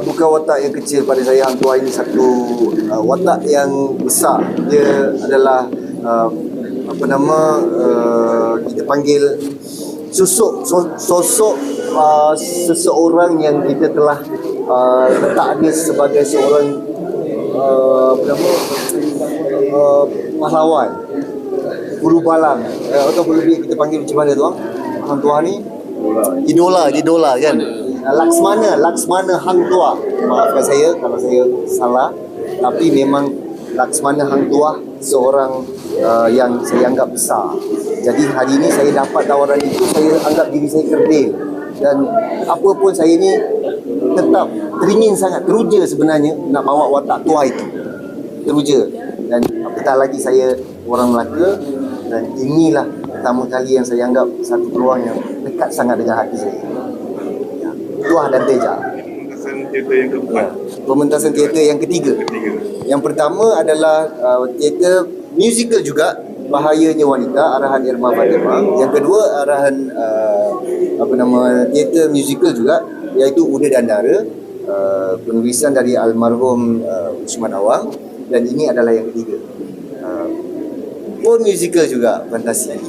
bukan watak yang kecil pada saya. Hang Tuah ini satu watak yang besar. Dia adalah kita panggil sosok seseorang yang kita telah letak dia sebagai seorang pahlawan, bulu balang, atau lebih kita panggil macam mana tu Hang Tuah ni idola kan. Laksmana Hang Tuah. Maafkan saya kalau saya salah, tapi memang Laksmana Hang Tuah seorang yang saya anggap besar. Jadi hari ini saya dapat tawaran itu, saya anggap diri saya kerdil, dan apa pun saya ni tetap teringin sangat, teruja sebenarnya nak bawa watak Tuah itu, teruja. Dan apatah lagi saya orang Melaka, dan inilah pertama kali yang saya anggap satu peluang yang dekat sangat dengan hati saya. Tuah dan Teja. Pementasan teater yang keempat. Pementasan teater yang ketiga. Yang pertama adalah teater musical juga, Bahayanya Wanita, arahan Irma Fatimah. Yang kedua arahan teater musical juga, iaitu Uda dan Dara, penulisan dari almarhum Usman Awang. Dan ini adalah yang ketiga, pun musical juga, Fantasi.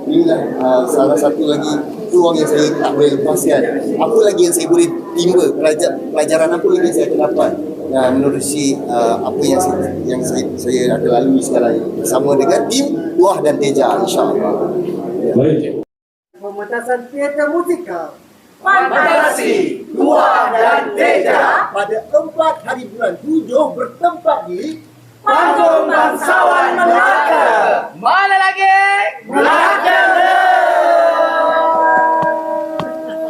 Inilah salah satu lagi peluang yang saya tak boleh lepaskan. Apa lagi yang saya boleh timba, pelajaran apa lagi saya dapat menerusi apa yang saya ada lalui sekarang bersama dengan tim Tuah dan Teja, insya-Allah. Baik. Pementasan teater musikal Fantasi Tuah dan Teja pada 4 hari bulan 7 bertempat di Panggung Bangsawan Melaka. Mana lagi? Melaka.